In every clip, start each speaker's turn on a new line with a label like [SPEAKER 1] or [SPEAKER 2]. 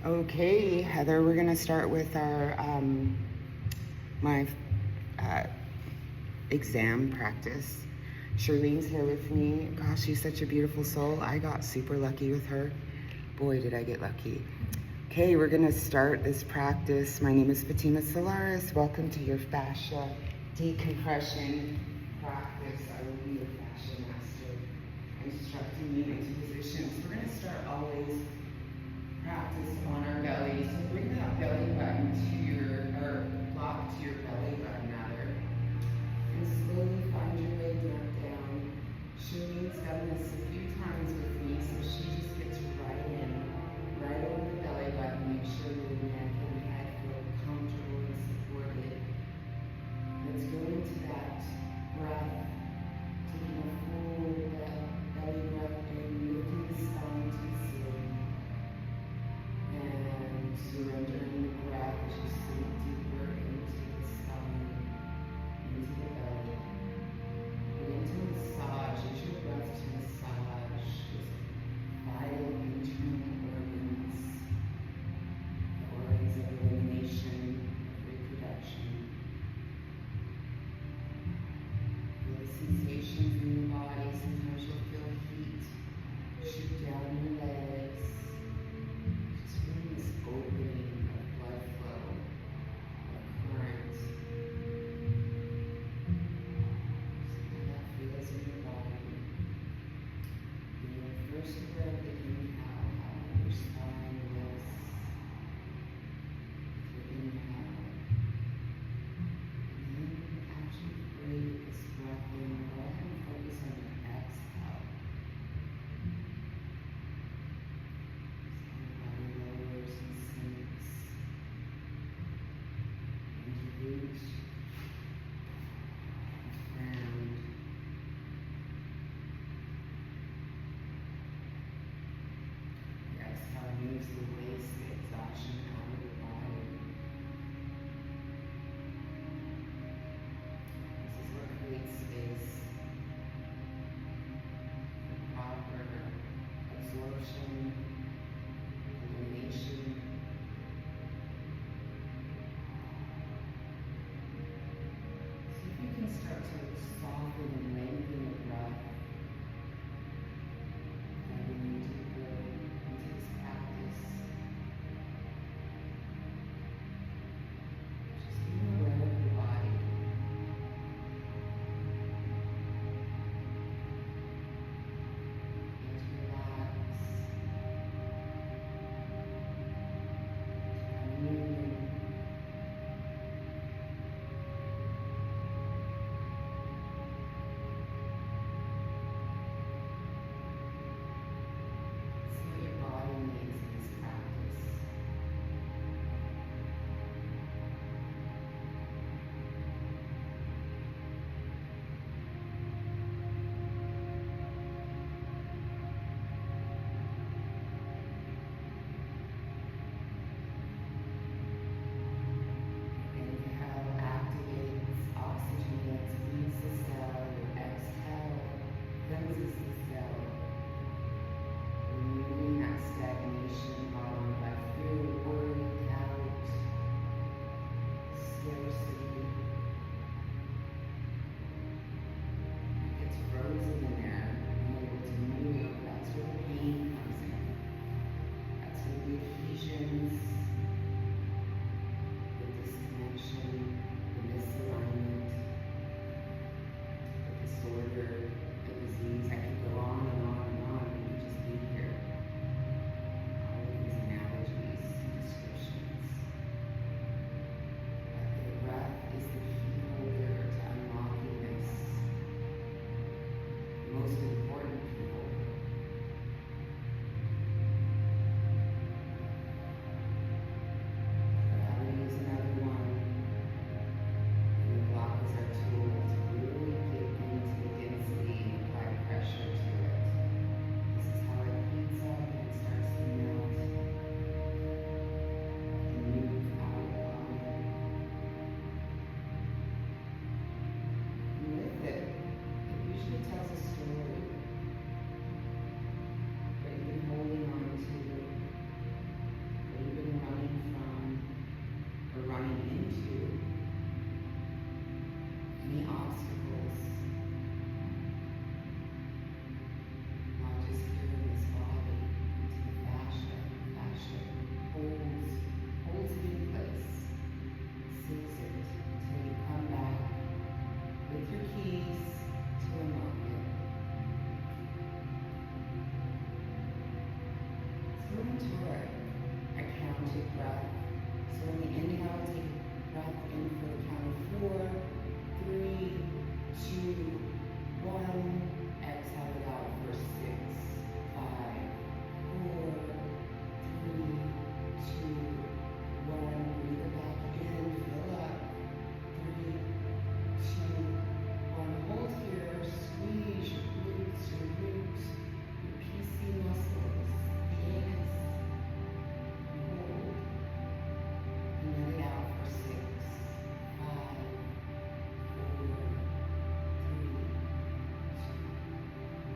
[SPEAKER 1] Okay, Heather, we're gonna start with our my exam practice. Charlene's here with me. Gosh, she's such a beautiful soul. I got super lucky with her. Boy, did I get lucky. Okay, we're gonna start this practice. My name is Fatima Solaris. Welcome to your fascia decompression practice. I will be your fascia master, instructing you into positions. We're gonna start always practice on our belly. So bring that belly button to or block to your belly button rather. And slowly find your way down. Charlene's done this a few times with me, so she just gets right in, right over the belly button. Make sure your neck and head feel comfortable and supported. Let's go into that breath, taking a full belly breath in, lifting the spine to the ceiling. And surrendering the breath as you sink deeper into the spine, into the belly. Begin to massage, use your breath to massage those vital internal organs, the organs of elimination, reproduction. Feel the sensations in your body. Sometimes you'll feel heat shoot down your legs. Just feeling this opening of blood flow, of current. See how that feels in your body. Being first aware of the inhale, how your spine lifts with your inhale. And then as you breathe this breath in, go ahead and focus on your exhale. Body lowers and sinks into root, ground. The exhale moves the waste, the exhaustion out of your body. This is what creates space for proper absorption, elimination. into breath. So when we inhale, take a breath in for the count of 4, 3, 2, 1. Exhale it out for 6, 5, 4, 3, 2, 1. Breathe it back in, fill up. 3, 2, 1. Hold here, squeeze your glutes, your glutes, your PC muscles. Yes. Hold. And let it out for 6, 5, 4, 3, 2,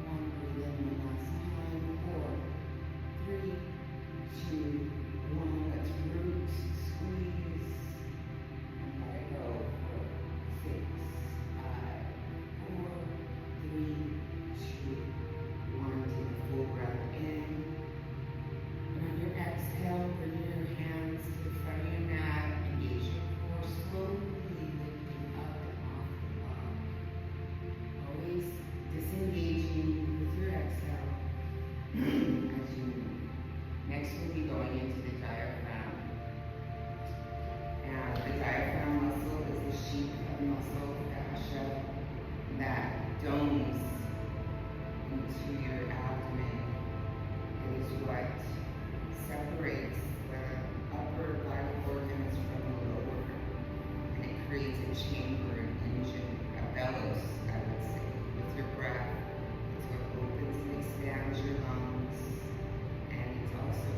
[SPEAKER 1] 1. Breathe in one last time. 4, 3, 2, 1. Let's roots, squeeze, and let it go for 6, 5, 4, 3, 2, 1. Take a full breath in. And on your exhale, bring your hands to the front of your mat. Engage your core, slowly lifting up and off the block. Always disengaging with your exhale as you move. Next, we'll be going into the diaphragm. And the diaphragm muscle is the sheath of muscle fascia that domes into your abdomen. It is what separates the upper vital organs from the lower, and it creates a chamber, an engine, a bellows, I would say. With your breath, it's what opens and expands your lungs, and it also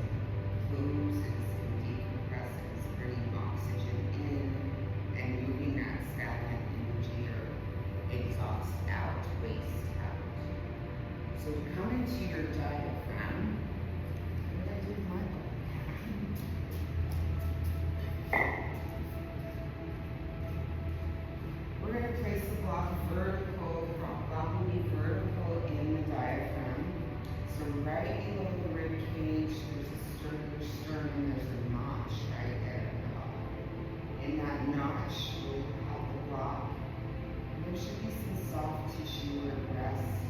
[SPEAKER 1] closes and decompresses, bringing oxygen in and moving that stagnant energy or exhaust out, waste out. So to come into your diaphragm, what did I do with my body? We're going to place the block vertical. The block will be vertical in the diaphragm. So right below the rib cage, there's a sternum, there's a notch right there at the bottom. In that notch, we'll have the block. And there should be some soft tissue where it rests.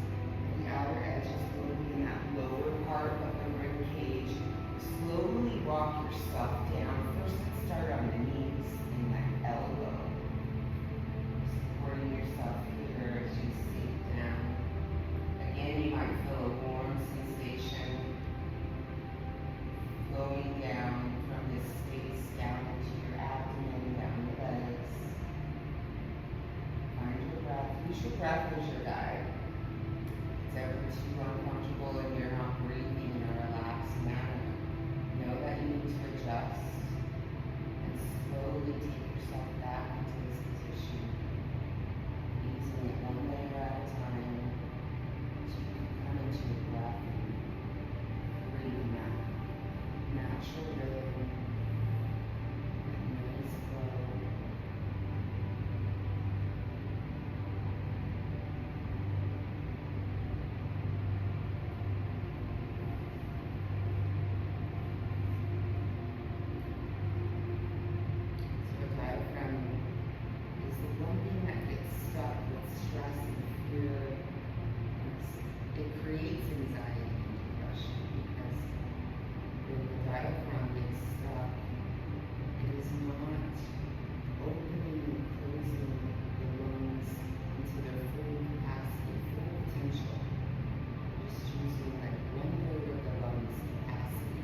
[SPEAKER 1] The outer edges will be in that lower part of the rib cage. Slowly walk yourself down. First, let's start on the knees and that elbow. Supporting yourself here as you sink down. Again, you might feel a warm sensation flowing down from this space down into your abdomen, down your legs. Find your breath. Use your breath as your guide. If it's ever too uncomfortable and you're not breathing in a relaxed manner, know that you need to adjust and slowly take yourself back into this position, easing it one layer at a time so you can come into your breath and breathe that natural rhythm, that nice flow. So the diaphragm is the one thing that gets stuck with stress and fear. It creates anxiety and depression because when the diaphragm gets stuck, it is not opening and closing the lungs into their full capacity, full potential. Just using like 1/3 of the lungs capacity.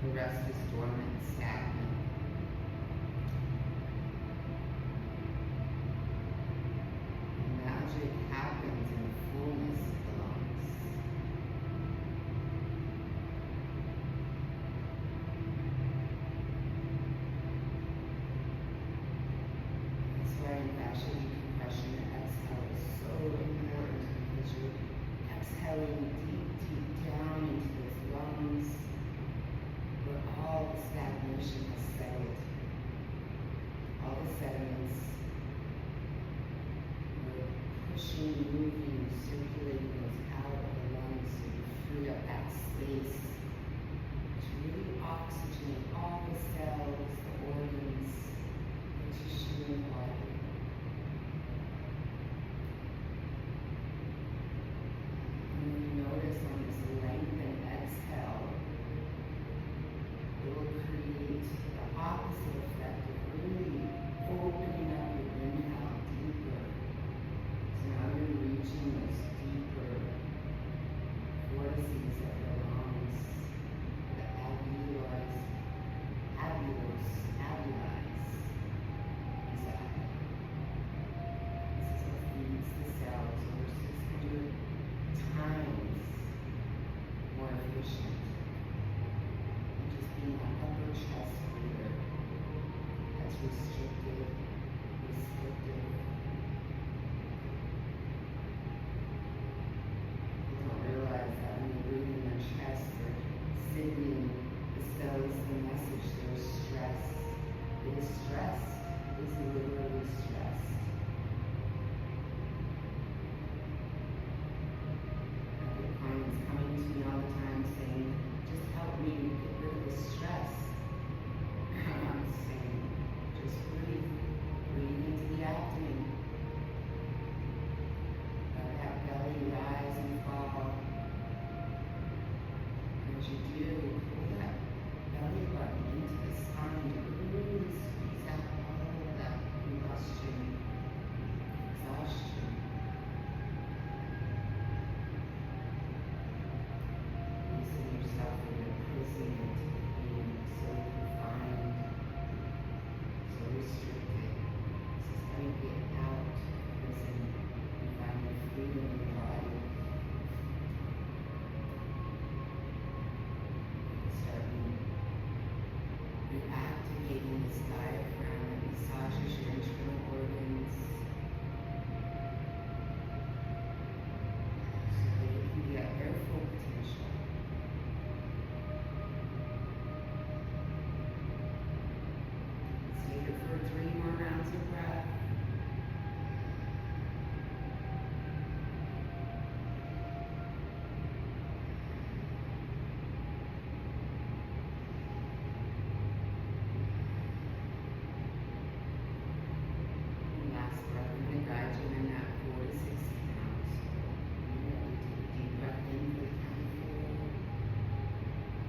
[SPEAKER 1] The rest is dormant, stagnant. Magic happens in the fullness of the lungs. That's why in fascia decompression, the exhale is so important because you're exhaling deep, deep down into those lungs where all the stagnation has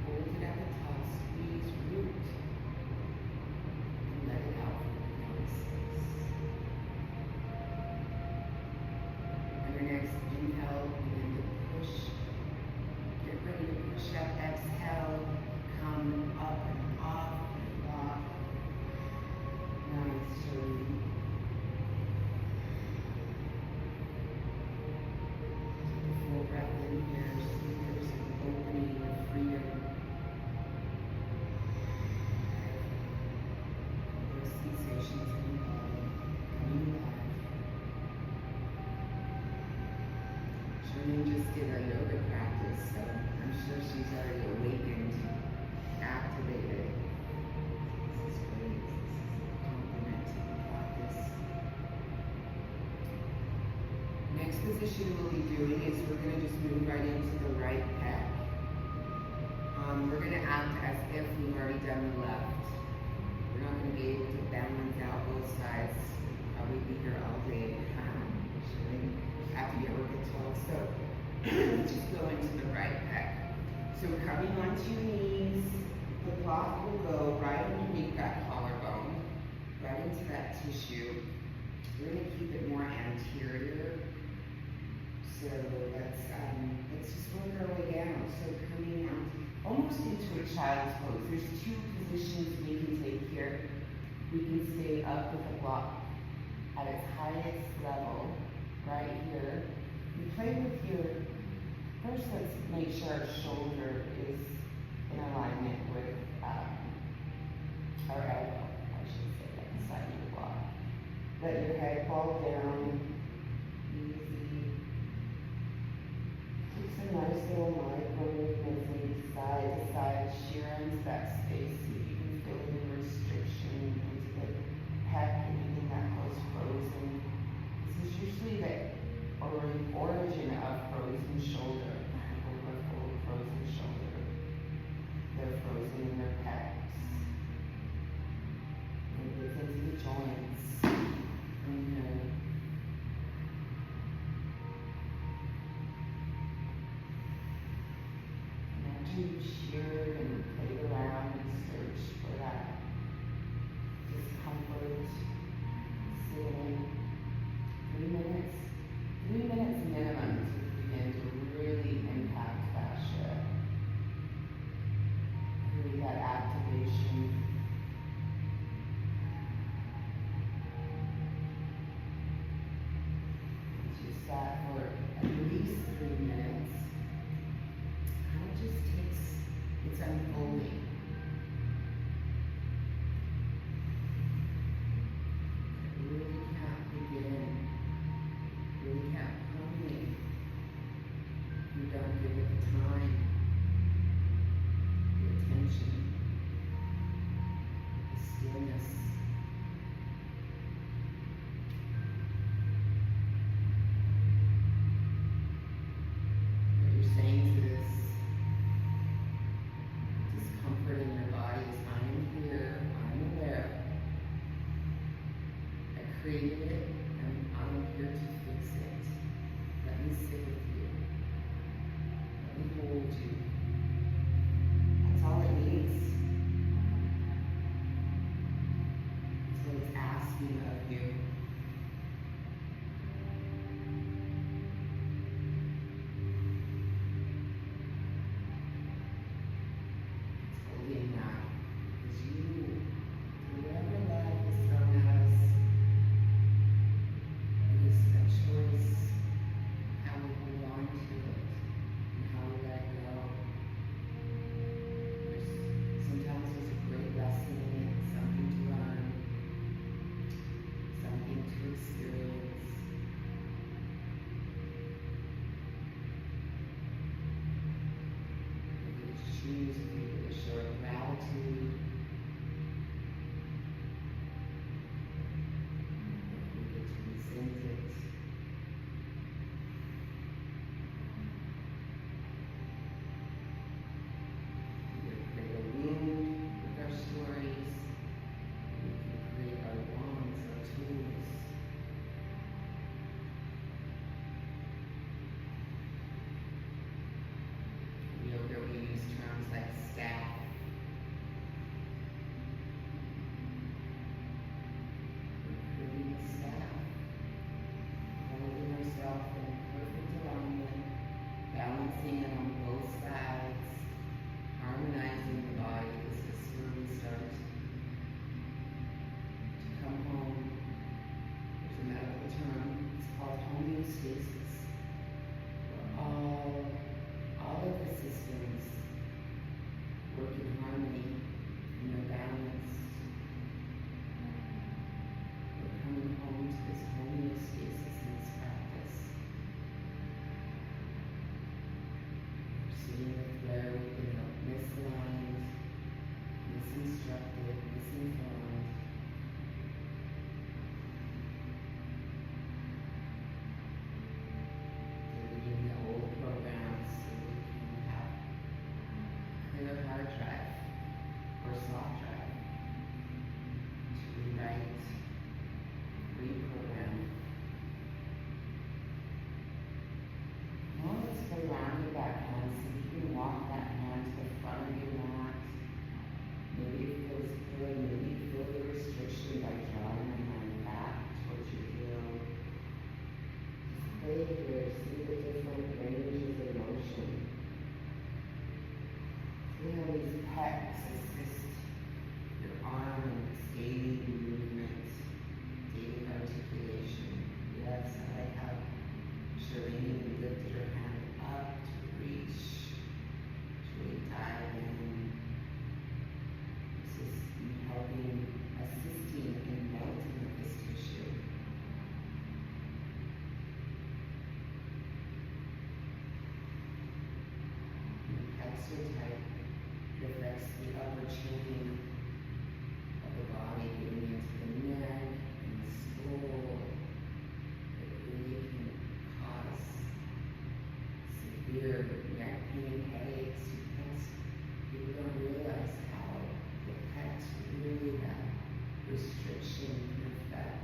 [SPEAKER 1] Hold it at the top, squeeze root, and let it out for the count of 6. And your next inhale, begin to push. Get ready to push up. Exhale, come up and off and walk. Nice, Charlene. Take a full breath in here. See there's an opening of freedom. Those sensations in the body coming alive. Charlene just did a yoga practice, so I'm sure she's already awakened, activated. This is great. This is a compliment to the practice. Next position we'll be doing is we're going to just move right into the right pec. We're going to act as if we've already done the left. We're not going to be able to balance out both sides. We'll probably be here all day. After you work at 12, so just go into the right pec. So coming onto your knees, the cloth will go right underneath that collarbone, right into that tissue. We're going to keep it more anterior. So let's just work our way down. So coming out almost into a child's pose. There's two positions we can take here. We can stay up with the block at its highest level, right here. You play with your, first let's make sure our shoulder is in alignment with our elbow, I should say, at the side of the block. Let your head fall down, easy. Take some nice little micro movements side to side, shear into that space so you can feel the restriction into the pec, anything that was frozen. This is usually the origin of frozen shoulder, or frozen shoulder. soft drive to rewrite, reprogram. Now let's go around with that hand. See if you can walk that hand to the front of your mat. Maybe it feels good. Maybe you feel the restriction by drawing the hand back towards your heel. Just play here. See the different ranges of motion. See how these pecs assist your arm in this daily movement, daily articulation. Yes, I like how Charlene lifted her hand up to reach, to really dive in. This is helping, assisting in melting of this tissue. And the pecs are tight. It affects the upper chain of the body, getting into the neck and the skull. It really can cause severe neck pain, headaches. People don't realize how the pecs really that restriction can affect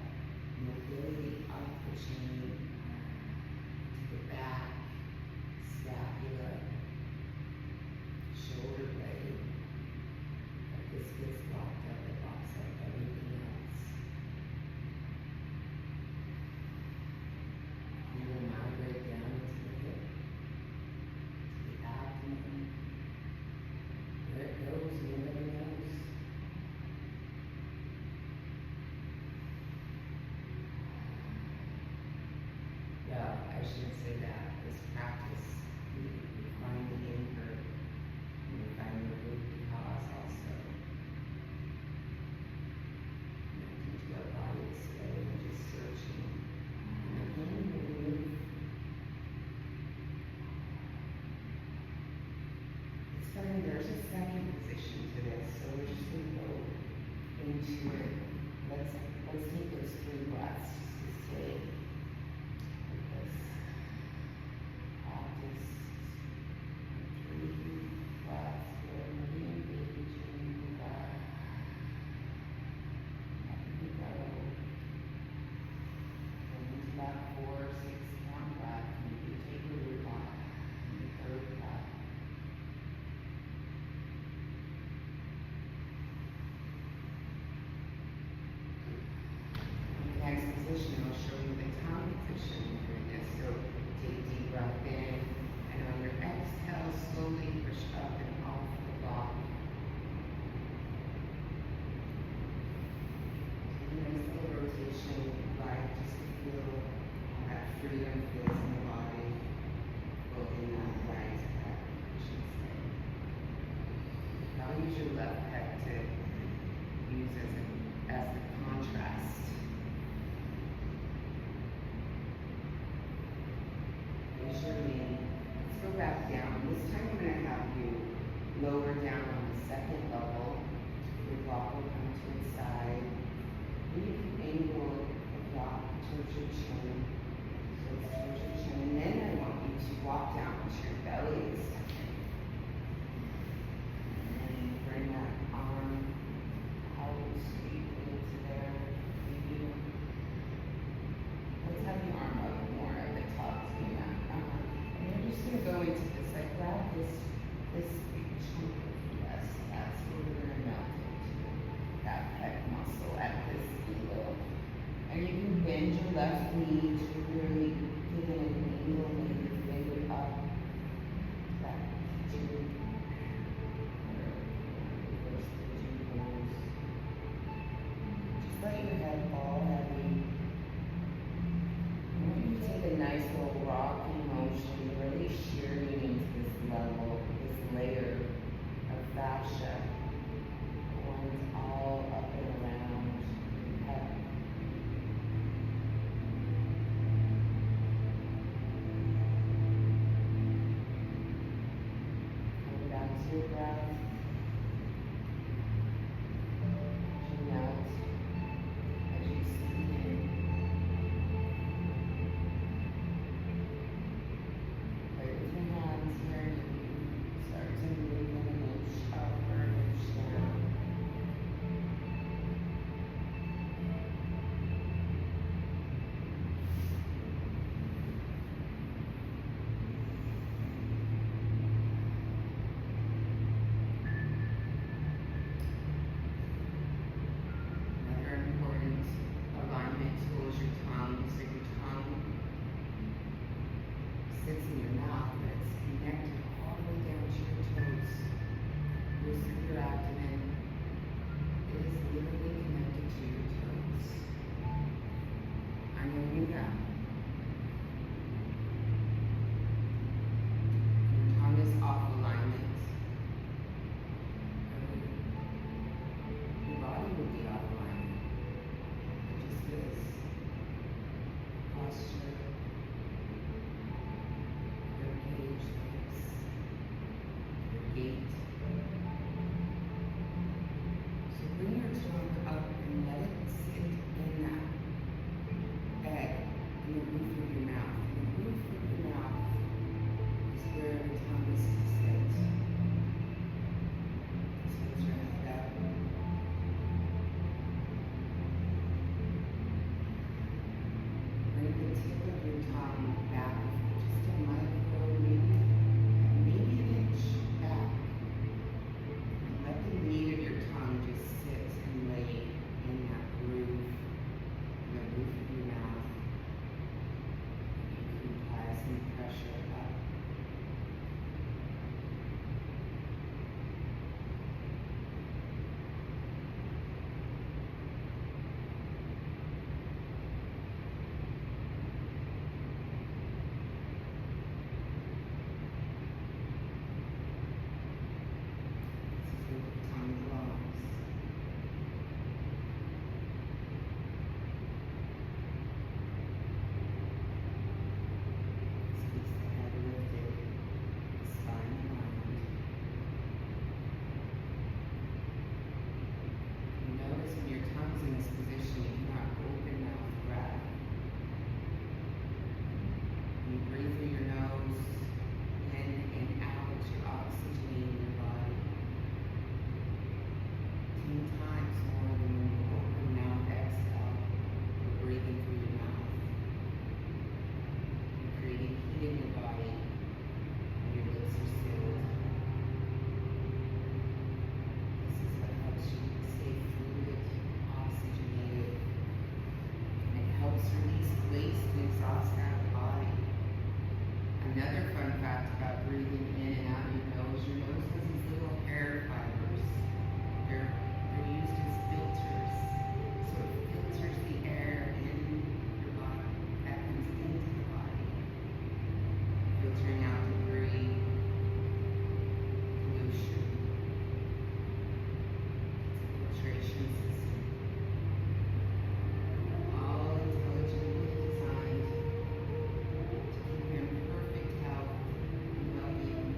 [SPEAKER 1] mobility up the chain to the back, scapula, shoulder blade. If this gets locked up, it locks up everything else. You will migrate down to the hip, to the abdomen. Where it goes, nobody knows. Well, I shouldn't say that. This practice, we find the anchor, and we find the root cause also. Connecting to our body today and just searching. And again, we move. It's funny, there's a second position to this, so we're just going to go into it. Let's take those 3 breaths just to stay with this practice. 3 breaths, we're really engaging the breath. Letting it go. Going into that 4-6 count breath, and you can take a root lock in the 3rd breath. Next position, I'll show you the tongue position for this. So take a deep breath in, and on your exhale, slowly push up and off the block. Take a nice little rotation, right, just to feel how that freedom feels in the body, both in that right pec, I should say. Now use your left pec to use as the contrast. Charlene, let's go back down. This time I'm going to have you lower down on the 2nd level. Your block will come to its side. You can angle the block towards your chin. So it's towards your chin. And then I want you to walk down to your belly this second. And then bring that arm out sweetly into there. Let's have the arm up more at the top. And you're just going to go into this, like grab this big chunk of flesh. That's where we're going to melt into that pec muscle at this heel. And you can bend your left knee to really get an angle, maybe bring it up that exhaust out of the body. Another fun fact about breathing in and out your nose has these little air fibers. They're used as filters. So it filters the air in your body that comes into the body, filtering out debris, pollution. It's a filtration system. All intelligently designed to keep you in perfect health and well-being.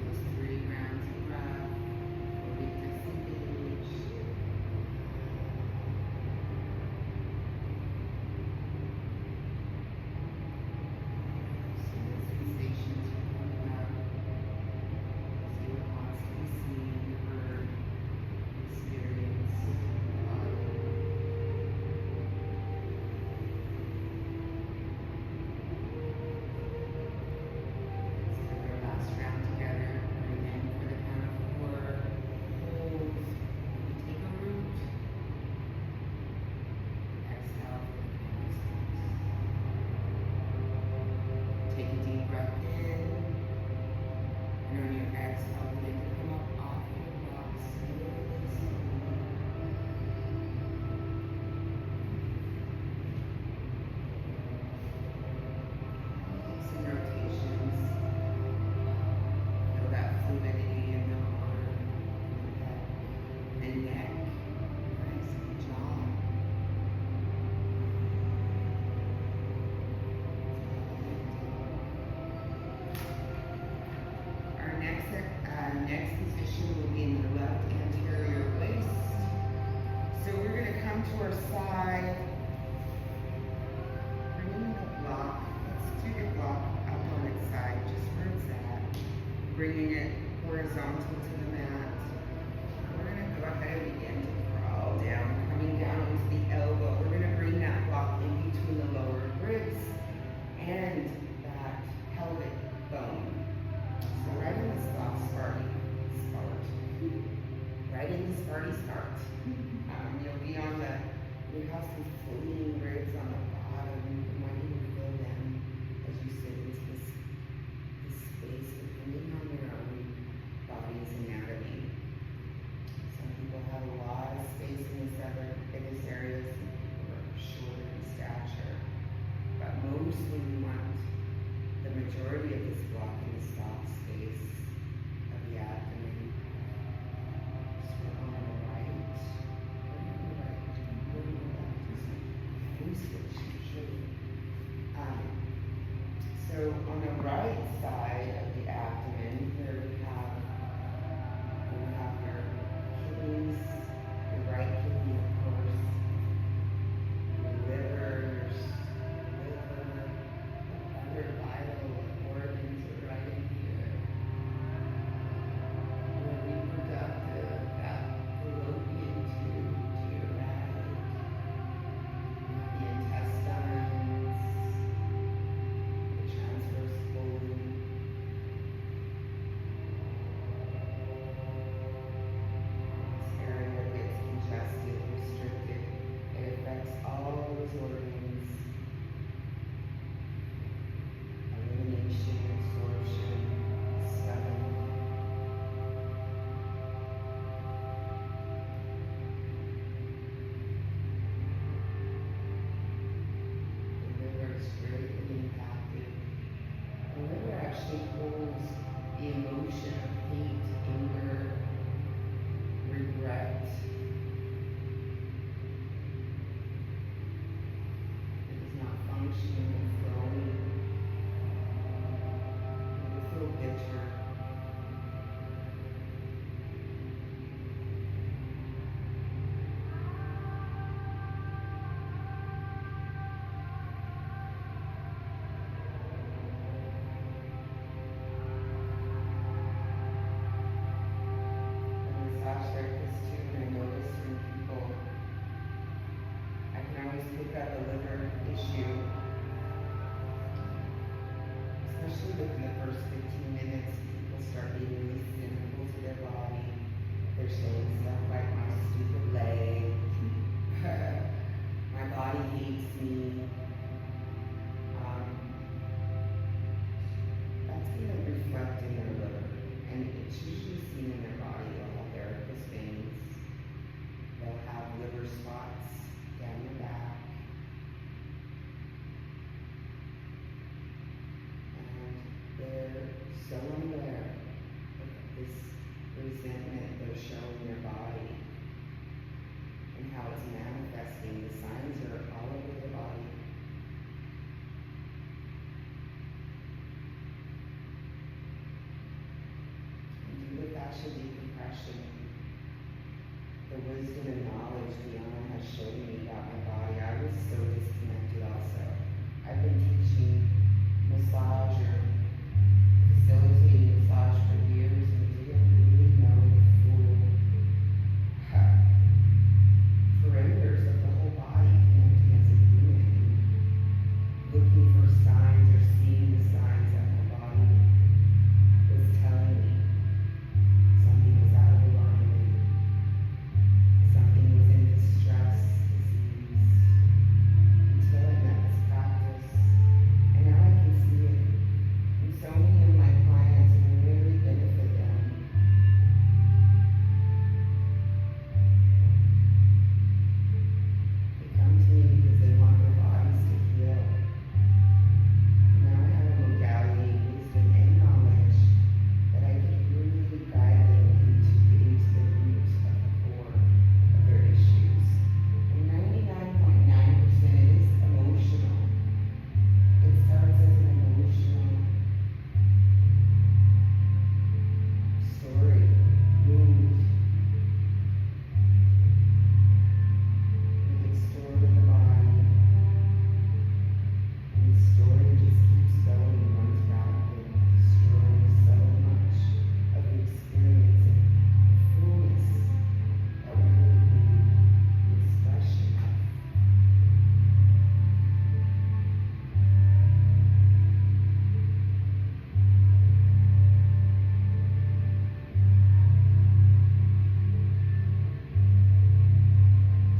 [SPEAKER 1] Those 3 rounds of breath, fully disengaged. See the sensations are coming up. See what wants to be seen, heard, experienced in the body. Let's take our last round together. Breathe in for the count of 4. Hold. We take a root. Exhale for the count of 6. Take a deep breath in. And on your exhale, begin to come up off your block slowly, slowly. Take some rotations. Feel that fluidity in the arm, the neck. Nice, good job. Our next position will be in the left anterior waist. So we're going to come to our side, bringing the block. Let's do the block up on its side, just where it's at. Bringing it horizontal to the mat. We're going to go ahead and begin to crawl down, coming down onto the elbow. We're going to bring that block in between the lower ribs and that pelvic bone. So right in the Sparty start. Right in the Sparty start. You'll be on the, you have some floating ribs on the bottom. You might even feel them as you sit into this space, depending on your own body's anatomy. Some people have a lot of space in this areas, and people are shorter in stature. But mostly we want the majority of this block in the soft space of the abdomen. So we're on the right, we're on the left, we switch usually. So on the right side of the abdomen, here we have wisdom and knowledge Diana has shown me about my body. I was so disconnected also. I've been teaching massage or facilitating massage for years and didn't really know the full perimeters of the whole body connecting as a unit, looking for signs or seeing the signs that my body was telling me. Something was out of alignment. Something was in distress, disease. Until I met this practice. And now I can see it in so many of my clients and really benefit them. They come to me because they want their bodies to heal. And now I have a modality, wisdom, and knowledge that I can really guide them into getting to the root of the core of their issues. And 99.9% it is emotional. It starts as an emotional story, wound. It gets stored in the body. And the story just keeps going and runs rapid, destroying so much of the experience and the fullness that we really need, the expression.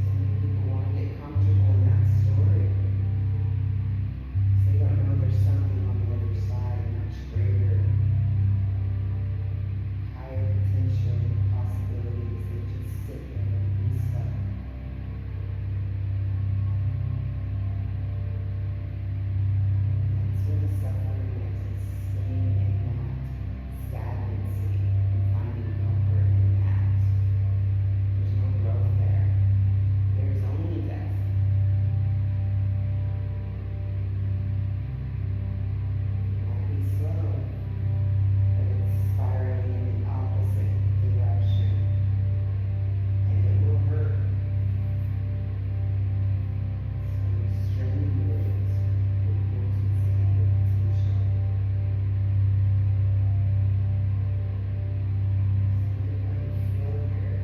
[SPEAKER 1] So many people want to get comfortable in that story. They don't know there's something on the other side, much greater, higher potential possibilities. They just sit there and be stuck. That's where the suffering is staying in that stagnancy and finding comfort in that. There's no growth there. There's only death. It might be slow, but it's spiraling in the opposite direction. And it will hurt. So strangulate your potency, your potential. See how you feel here.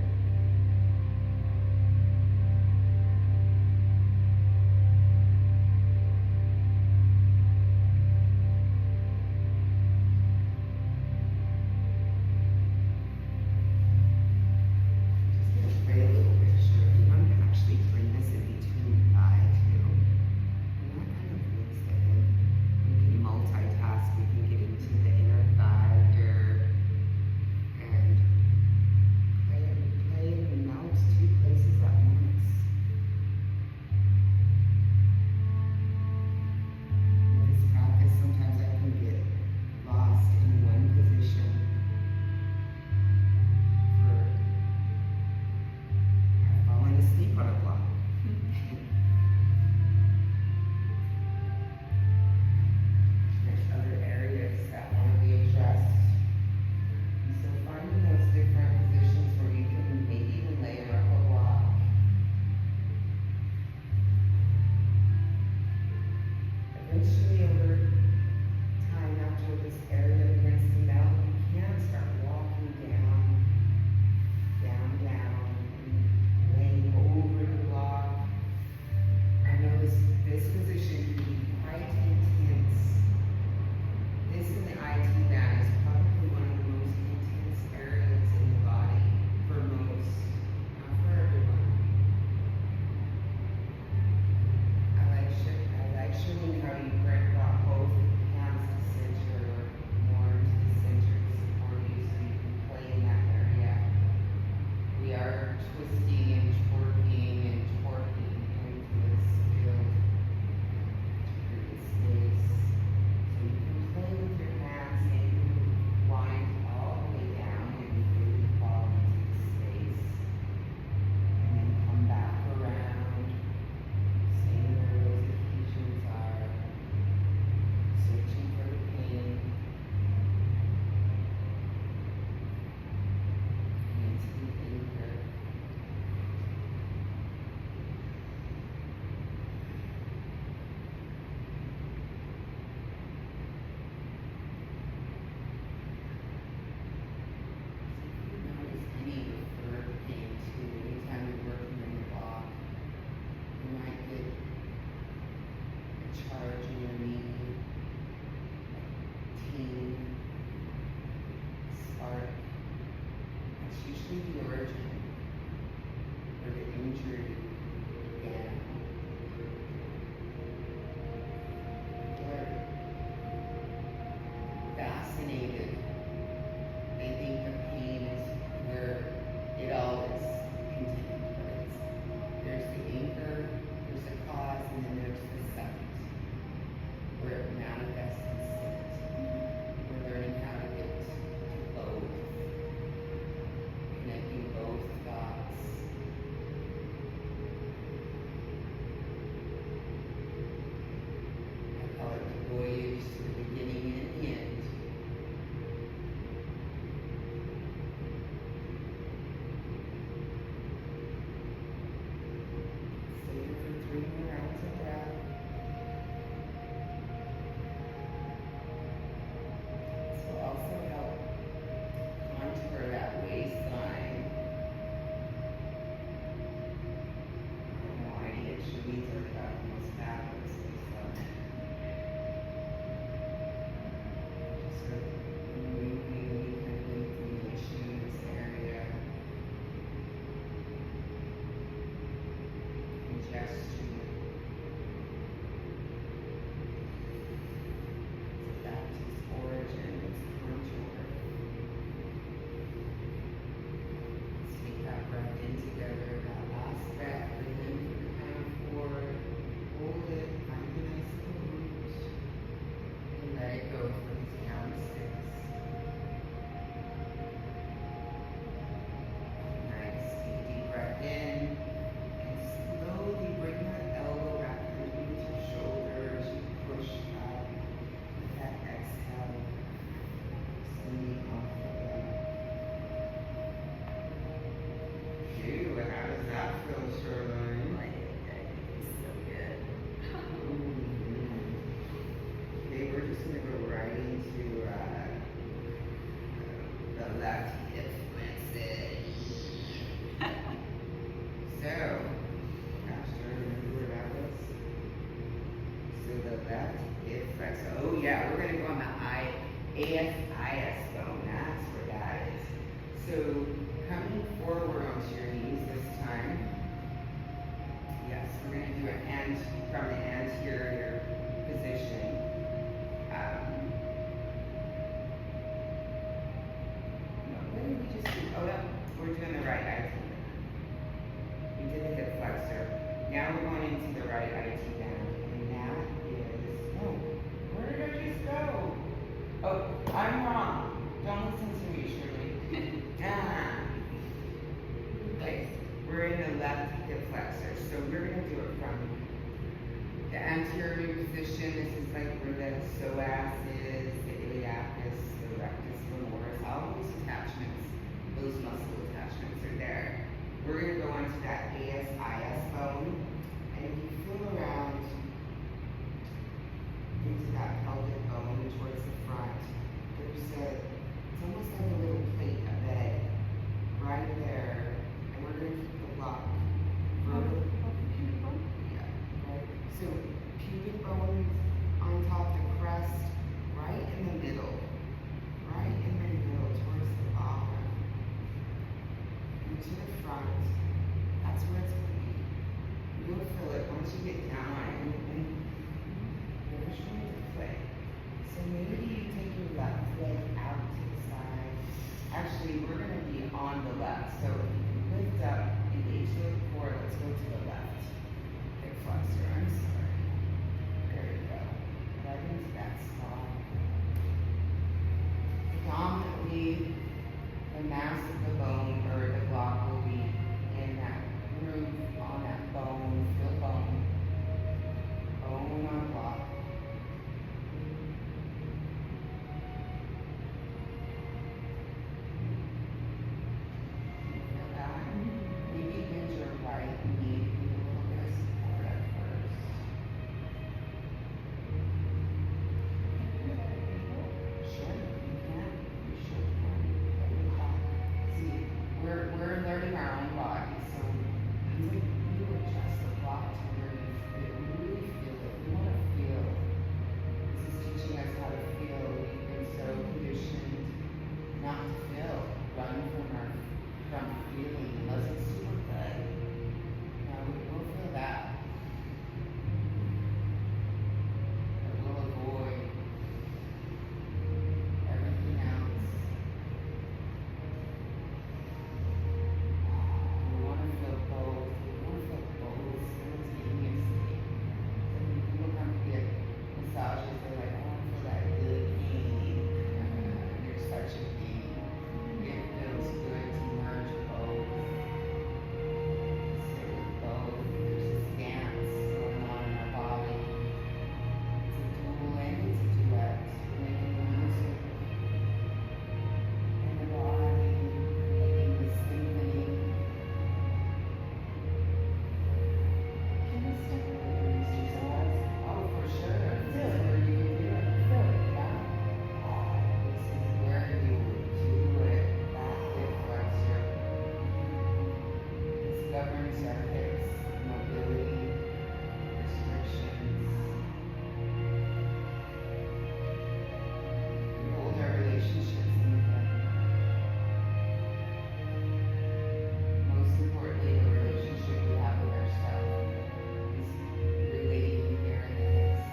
[SPEAKER 1] Just gonna create a little picture. You want to actually bring this in between your thigh too. And that kind of looks good. We can multitask. We can get into the inner thigh here and play and mount two places at once. In this practice, sometimes I can get lost in one position for I've fallen asleep on a block. There's other areas that want to be addressed. And so finding those different positions where you can maybe even layer up a block. Eventually over time after this area begins to melt, you can start walking down, and laying over the block. I know this position can be quite intense. This in the IT band is probably one of the most intense areas in the body for most, not for everyone. I like Charlene how you brought both hands to center, more into the center to support you so you can play in that area. We are twisting and twerking into this field to create space. So you can play with your hands, maybe wind all the way down and really fall into the space. And then come back around, seeing where those occasions are, searching for the pain. Into the anchor. feel, Charlene?
[SPEAKER 2] So good.
[SPEAKER 1] Okay, we're just going to go right into the left hip flexes. So, gosh, do I remember where that was? So the left hip flex. Oh yeah, we're going to go on the ASIS bone. That's where that is. So coming forward onto your knees this time. Yes, we're going to do it from the anterior position. No, what did we just do? Oh, no, we're doing the right IT band. We did the hip flexor. Now we're going into the right IT band. And that is, oh, where did I just go? Oh, I'm wrong. Don't listen to me, Shirley. Okay, we're in the left hip flexor. So we're going to do it from the anterior position. This is like where the psoas is, the iliacus, the rectus femoris, all those attachments, those muscle attachments are there. We're going to go onto that ASIS bone, and if you feel around into that pelvic bone towards the front, it's almost like a little plate, a bed, right there, and we're going to keep the block vertical. Yeah, right. So pubic bone on top, the crest, right in the middle, towards the bottom, and to the front. That's where it's going to be. You'll feel it once you get down on it. And there's room to play. So maybe you take your left leg out to the side. Actually, we're going to be on the left. So if you can lift up, engage the core, let's go to the left. Hip flexor, I'm sorry. There you go. Right into that spot. Predominantly, the mass of the bone or the block will be in that groove on that bone. Feel bone. Bone on block. Feel that? Maybe bend your right knee. Give a little bit of support at first. Sure, you can. You sure can. See, we're learning our own body, so you adjust the block to where you really feel it. We want to feel. This is teaching us how to feel. We've been so conditioned not to feel, run from feeling unless it's super good. Now we'll feel that. But we'll avoid everything else. We want to feel both. We want to feel both simultaneously. So when people come to get massages, they're like, I want to feel that good pain. You're such a pain. It feels good to merge both. Sit with both. There's this dance going on in our body. It's a dual and it's a duet. We're making music in the body, making the symphony. Can we step with the psoas? Oh, for sure. This is where you can do it. Feel it, yeah? This is where you do it. That hip flexor. This governs our hips, mobility, restrictions. We hold our relationships in the hip. Most importantly, the relationship we have with ourselves is relating here in the hips.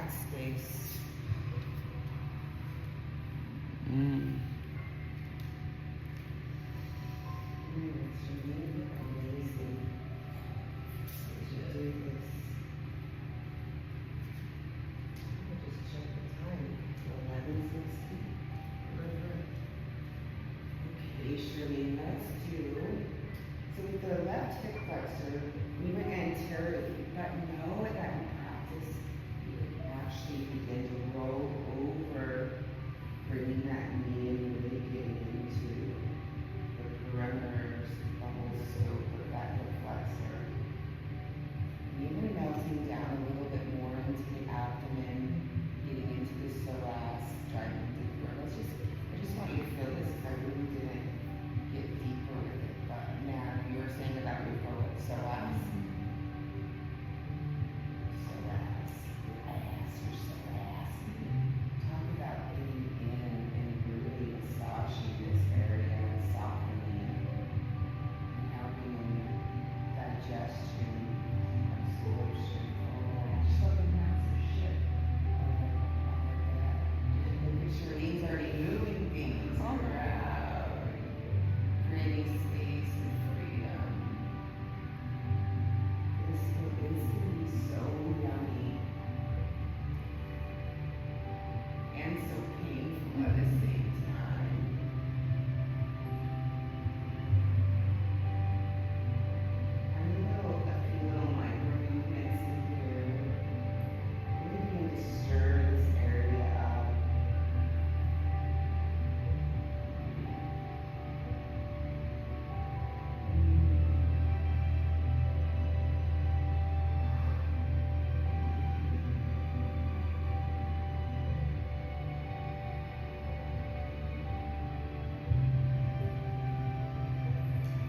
[SPEAKER 1] that space. Charlene, amazing. Did you do this? Just check the time. 11:60. Perfect. Okay, Charlene, let's do. So with the left hip flexor, we went anteriorly, but know that in practice, you actually begin to roll over, bringing that knee and really getting into the perimeters, the whole scope of that hip flexor. Even melting down a little bit more into the abdomen, getting into the psoas, driving deeper. I just want you to feel this because I really didn't get deeper with it. But now you were saying about your forward psoas. Psoas, your ass, your psoas. Talk about getting in and really massaging this area and softening it and helping in digestion, absorption. Oh, I just love the massive shit. Look at Charlene's already moving things around, creating space and freedom. This is going to be so yummy and so painful at the same time. And a few little micro movements in here. Really begin to stir this area up.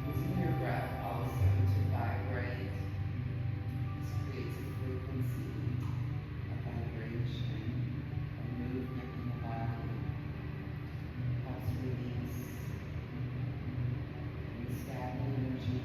[SPEAKER 1] Using your breath also to vibrate. This creates a frequency of vibration, of movement in the body. Helps release any stagnant energy.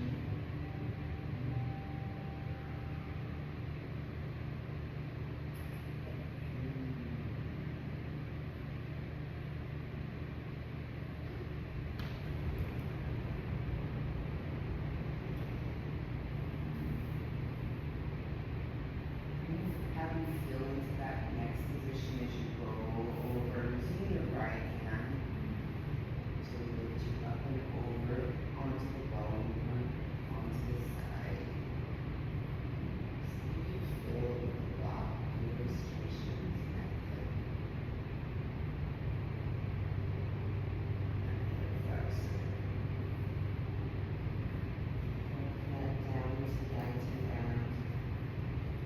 [SPEAKER 1] Have you feel into that next position as you roll over, using your right hand to lift you up and over onto the bone, onto the side. See if you feel the block and the restrictions in that hip. That hip flexor. Connect down to the IT band.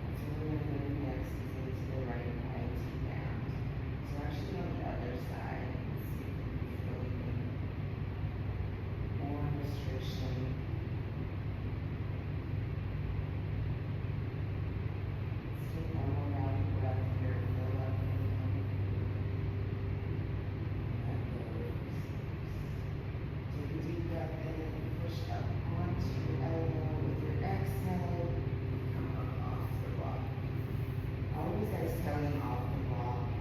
[SPEAKER 1] So we're going to go next is into the right IT band. So actually on the other side, let's see if we can feel even more restriction. Let's take one more round of breath here. Fill up and let go. Take a deep breath in and push up onto your elbow with your exhale. Come up off the block. Always exhaling off the block.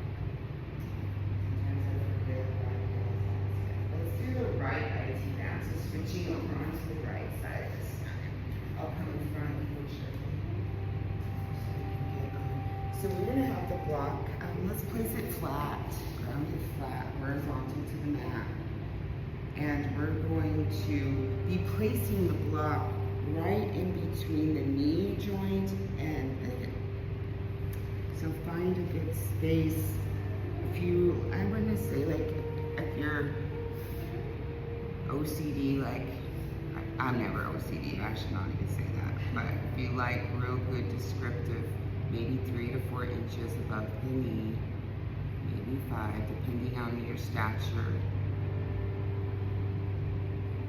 [SPEAKER 1] Sometimes I forget what I feel as I exhale. Let's do the right IT band. So switching over onto the right side this time. I'll come in front and push it. So we're going to have the block. Let's place it flat, grounded flat, horizontal to the mat. And we're going to be placing the block right in between the knee joint and the hip. So find a good space. I'm gonna say like, if you're OCD, like, I'm never OCD, I should not even say that. But if you like real good descriptive, maybe 3 to 4 inches above the knee, maybe 5, depending on your stature.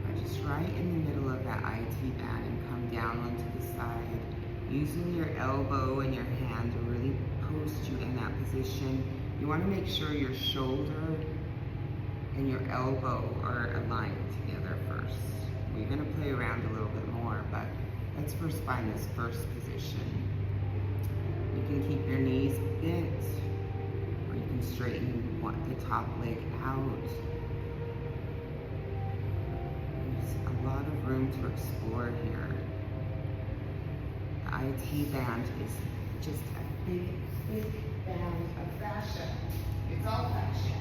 [SPEAKER 1] But just right in the middle of that IT band and come down onto the side, using your elbow and your hand to really post you in that position. You want to make sure your shoulder and your elbow are aligned together first. We're going to play around a little bit more, but let's first find this first position. You can keep your knees bent, or you can straighten the top leg out. There's a lot of room to explore here. The IT band is just a big, big band of fascia. It's all fascia.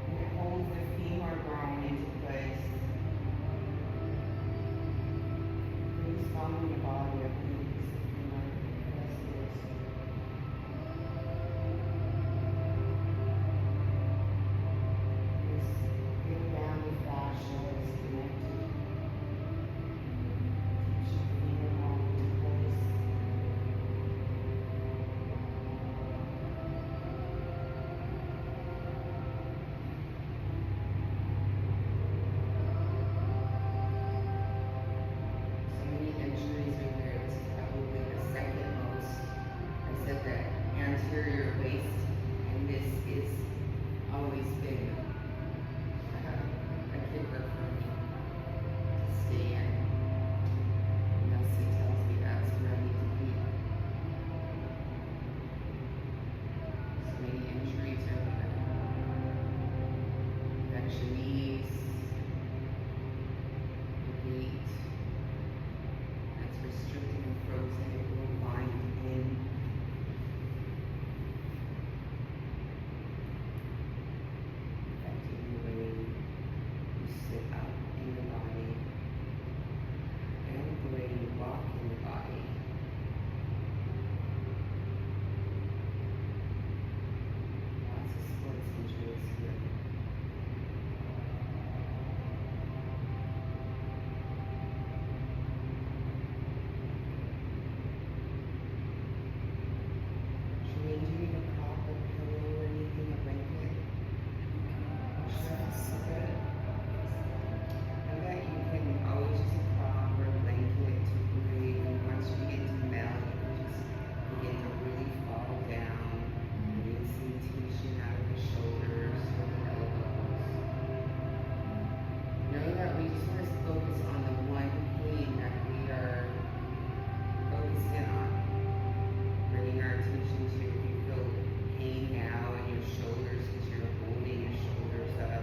[SPEAKER 1] And it holds the femur bone into place. Please follow your body up these femur muscles. This big band of fascia is connected. Keeps your femur bone into place. So many injuries are there. This is probably the second most. I said that anterior waist, and this is always been a kicker for me to stay in. Nelsie tells me that's where I need to be. So many injuries are there. Bend your knees, your gait. That's restricted and frozen. It will wind in. Affecting the way you sit up in the body and the way you walk in the body. Lots of sports injuries here. Charlene, do you need a prop, a pillow, or anything, a blanket? Sure, that's so good. And that you can always use a prop or a blanket to breathe. And once you get to belly, you just begin to really fall down. Releasing tension out of the shoulders or the elbows. Know that we just want to focus on the one pain that we are focusing on. Bringing our attention to, if you feel pain now in your shoulders because you're holding your shoulders up,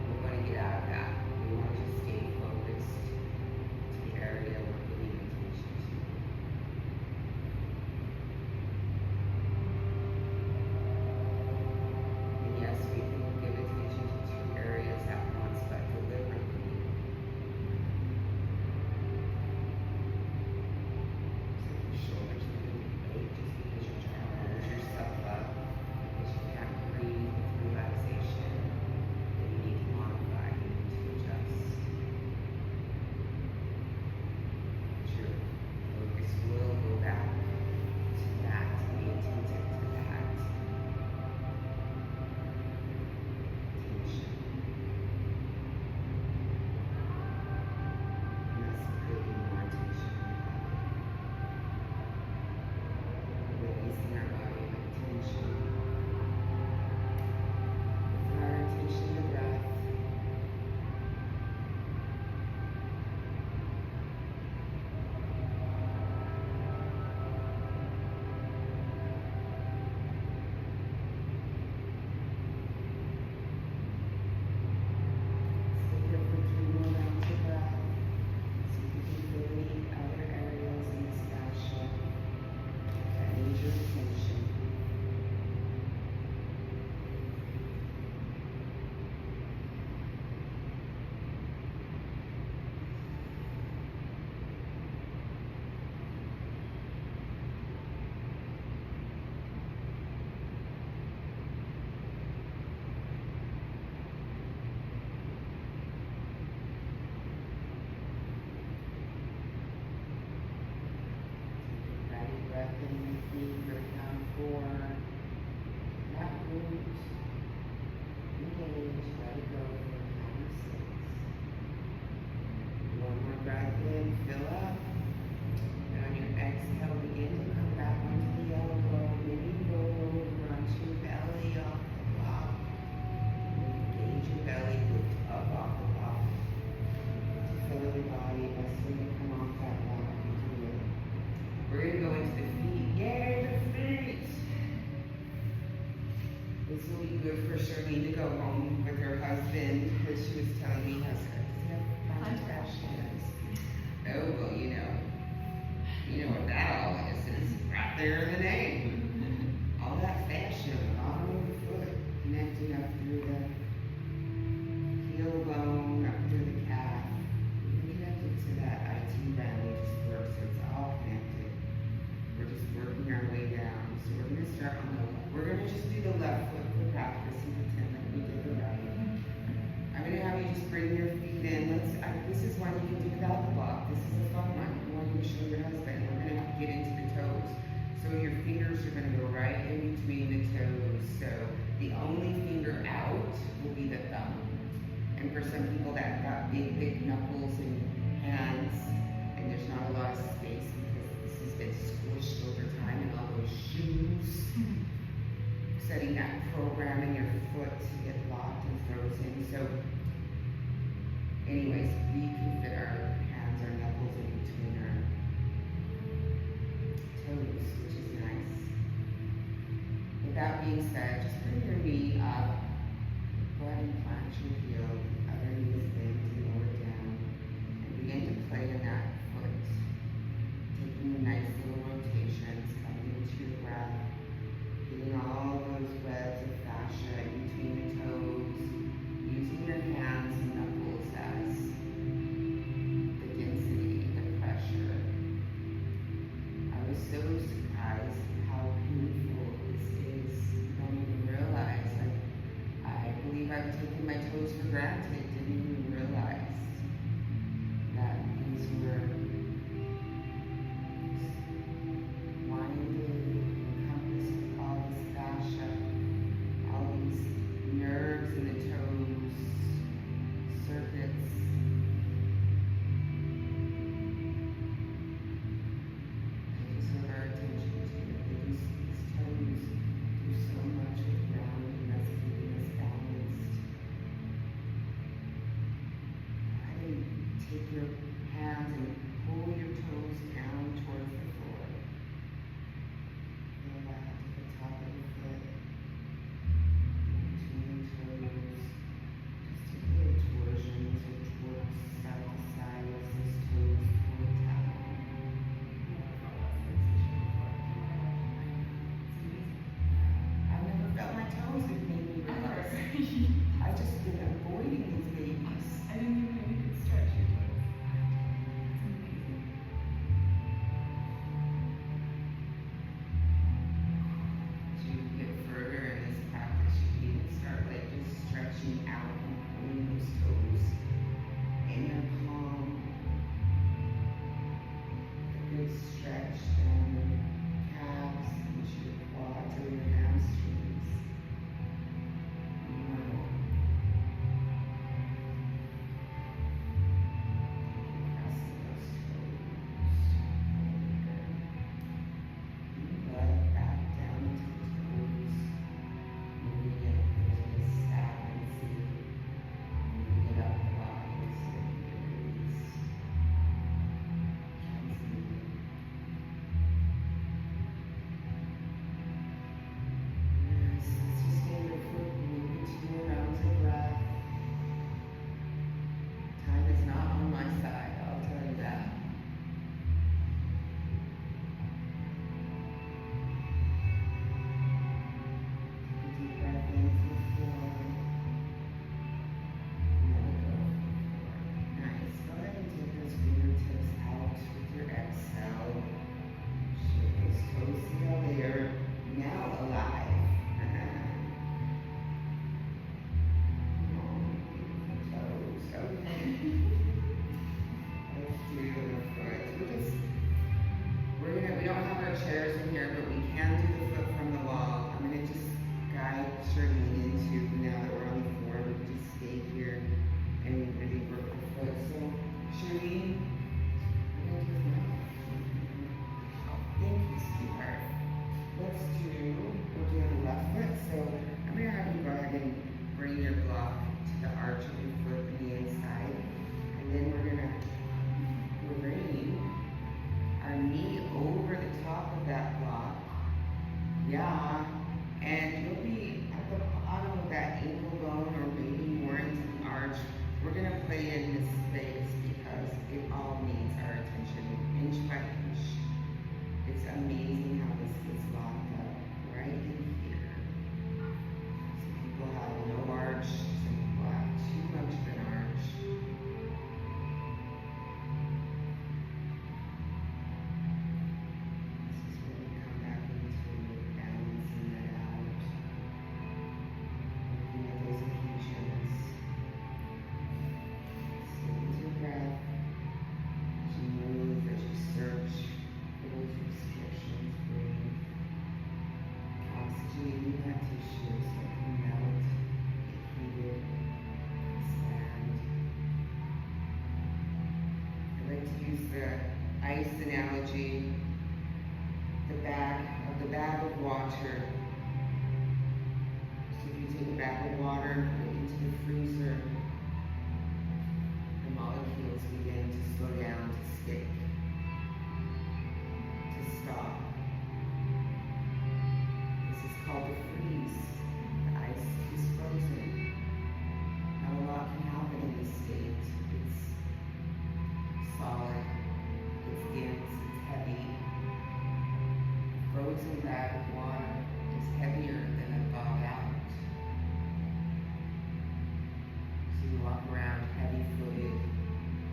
[SPEAKER 1] we want to get out of that. We want to just stay focused to the area we're giving attention to. And yes, we can give attention to two areas at once, but deliberately. So your shoulders are going to be ache just because you're trying to hold yourself up, because you can't breathe with relaxation. Then you need to modify, you need to adjust. But your focus will go back to that, be attentive to that tension. And that's creating more tension. Releasing our body with tension. With our attention to breath. Stay here for 3 more rounds of breath. See if you can feel any other areas in this fascia that need your attention. Ready, breath in and deep for count 4. That root. Engage, let it go for count 6. One more breath in, fill up. And on your exhale, begin to come back onto the elbow. Maybe roll over onto your belly off the block. Engage your belly, lift up off the block. one you can do without the block. This is a fun one. One you show your husband. We're going to get into the toes. So your fingers are going to go right in between the toes. So the only finger out will be the thumb. And for some people that got big, big knuckles and hands, and there's not a lot of space because this has been squished over time in all those shoes. Setting that program in your foot to get locked and frozen. So anyways, we can fit our hands, our knuckles in between our toes, which is nice. With that being said, just bring your knee up. Go ahead and plant your heel, other knee is bent and lower down. And begin to play in that foot. Taking nice little rotations, coming into your breath. Getting all those webs of fascia in between the toes. Using your hands and knuckles as the density, the pressure. I was so surprised how beautiful this is. You don't even realize. I believe I've taken my toes for granted. Didn't even realize that these were winded, encompassed with all this fascia, all these nerves in the toes, circuits. They deserve our attention too. These toes do so much with grounding us, keeping us balanced. ice analogy, the bag of water. So if you take a bag of water and put it into the freezer, the molecules begin to slow down, to stick, to stop. This is called the freeze. The ice is frozen. Now a lot can happen in this state. It's solid, it's dense, it's heavy. A frozen bag of water is heavier than a thawed out. So you walk around heavy footed,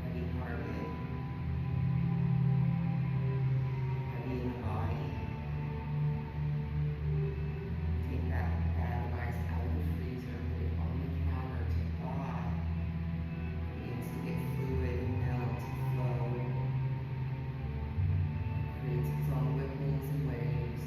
[SPEAKER 1] heavy hearted, heavy in the body. Take that bag of ice out of the freezer, put it on the counter to thaw. Begins to get fluid and melt and flow. Creates its own ripples and waves.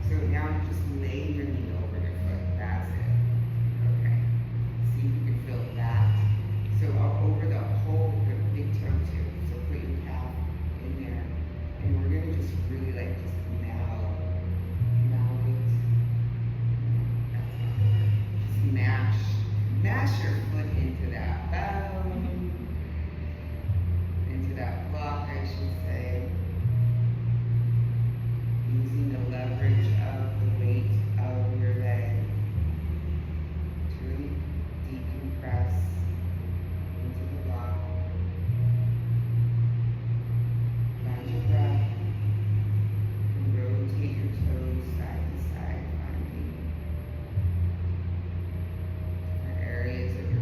[SPEAKER 1] So now just lay your knee over your foot. That's it. Okay. See if you can feel that. So over the whole, the big toe too. So put your calf in there. And we're gonna just really like just meld it. That's not good. Mash your foot into that bone, into that block, I should say. Using the leverage of the weight of your leg to really decompress into the block. Find your breath and rotate your toes side to side, finding different areas of your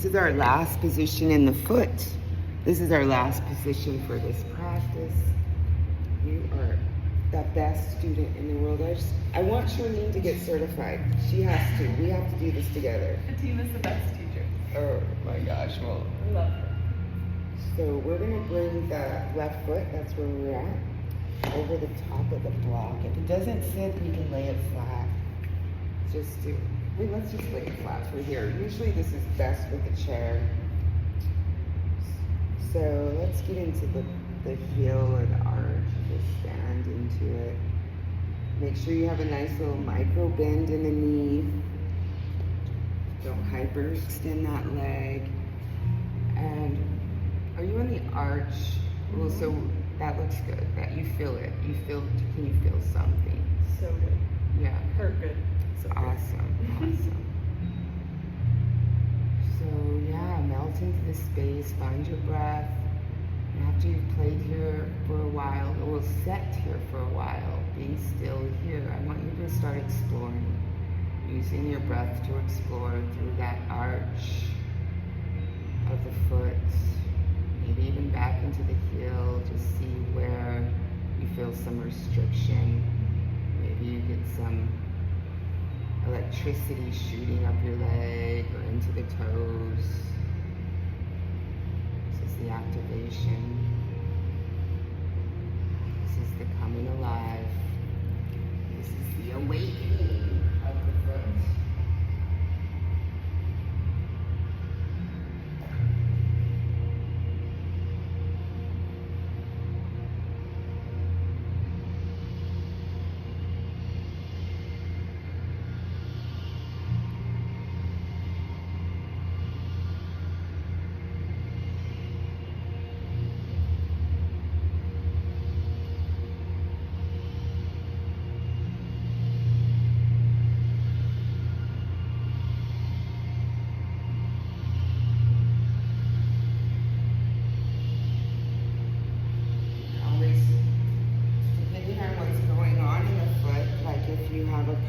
[SPEAKER 1] This is our last position in the foot. This is our last position for this practice. You are the best student in the world. I want Charlene to get certified. She has to. We have to do this together.
[SPEAKER 2] Fatima's the best teacher.
[SPEAKER 1] Oh my gosh, well.
[SPEAKER 2] I love her.
[SPEAKER 1] So we're gonna bring the left foot, that's where we're at, over the top of the block. If it doesn't sit, we can lay it flat. Let's just lay it flat for here. Usually this is best with a chair. So let's get into the heel or the arch, just stand into it. Make sure you have a nice little micro bend in the knee. Don't hyperextend that leg. And are you on the arch? Well, so that looks good. That you feel it. Can you feel something?
[SPEAKER 2] So good.
[SPEAKER 1] Yeah.
[SPEAKER 2] Her good.
[SPEAKER 1] It's awesome. Awesome. So yeah, melt into the space, find your breath. And after you've played here for a while, or will set here for a while, being still here, I want you to start exploring. Using your breath to explore through that arch of the foot. Maybe even back into the heel, just see where you feel some restriction. Maybe you get some electricity shooting up your leg or into the toes. This is the activation. This is the coming alive. This is the awakening of the foot.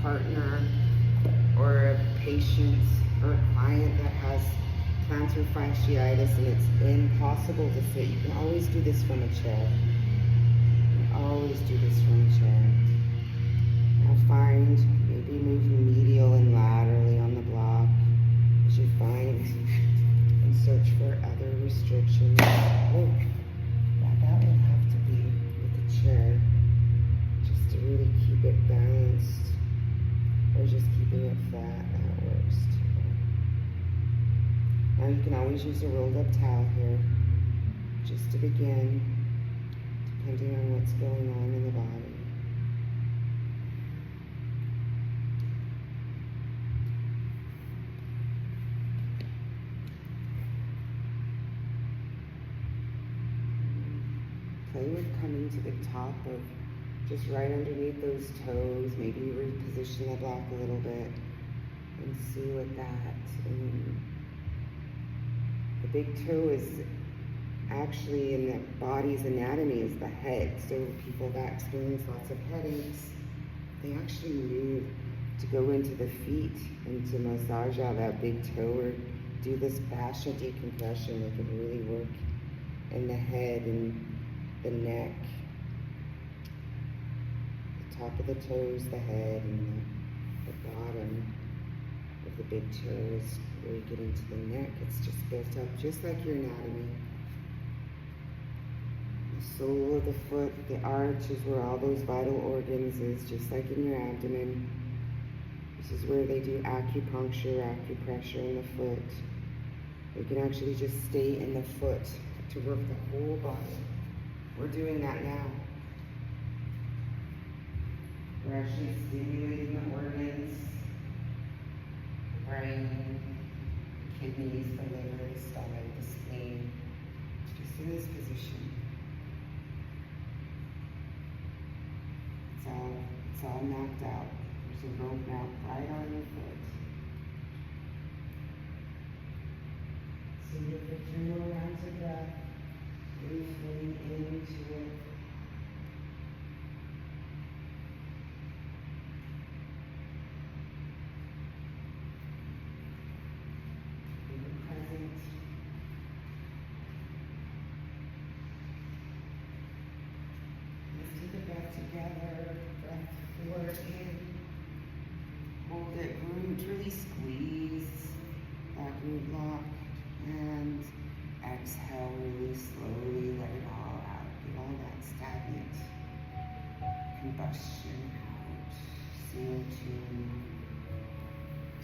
[SPEAKER 1] Partner or a patient or a client that has plantar fasciitis and it's impossible to sit, you can always do this from a chair. You can always do this from a chair. Now find, maybe move medial and laterally on the block as you find and search for other restrictions. Oh, yeah, that would have to be with the chair just to really keep it balanced. Or just keeping it flat, that works too. Now you can always use a rolled up towel here, just to begin, depending on what's going on in the body. Play with coming to the top of just right underneath those toes. Maybe reposition the block a little bit and see what that. The big toe is actually in the body's anatomy is the head. So people that experience lots of headaches, they actually need to go into the feet and to massage out that big toe or do this fascia decompression. It can really work in the head and the neck. Top of the toes, the head, and the bottom of the big toe is where you get into the neck. It's just built up just like your anatomy. The sole of the foot, the arch is where all those vital organs is, just like in your abdomen. This is where they do acupuncture, acupressure in the foot. You can actually just stay in the foot to work the whole body. We're doing that now. We're actually stimulating the organs, the brain, the kidneys, the liver, the stomach, the spleen, just in this position. It's all knocked out. There's a rope now right on your foot. So you have 2 more rounds of breath, breathing into it. Present exhaustion out. CO2.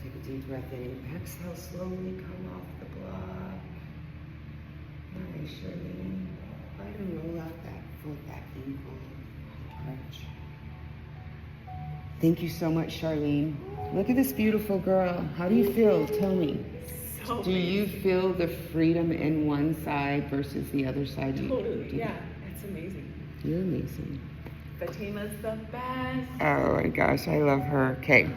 [SPEAKER 1] Take a deep breath in. Exhale, slowly come off the block. Nice, Charlene. Try to roll out that foot, that ankle, stretch. Thank you so much, Charlene. Look at this beautiful girl. How do you feel? Tell me.
[SPEAKER 2] So
[SPEAKER 1] Do you feel the freedom in one side versus the other side?
[SPEAKER 2] Totally, yeah. It's amazing.
[SPEAKER 1] You're amazing.
[SPEAKER 2] Fatima's the best.
[SPEAKER 1] Oh my gosh, I love her. Okay,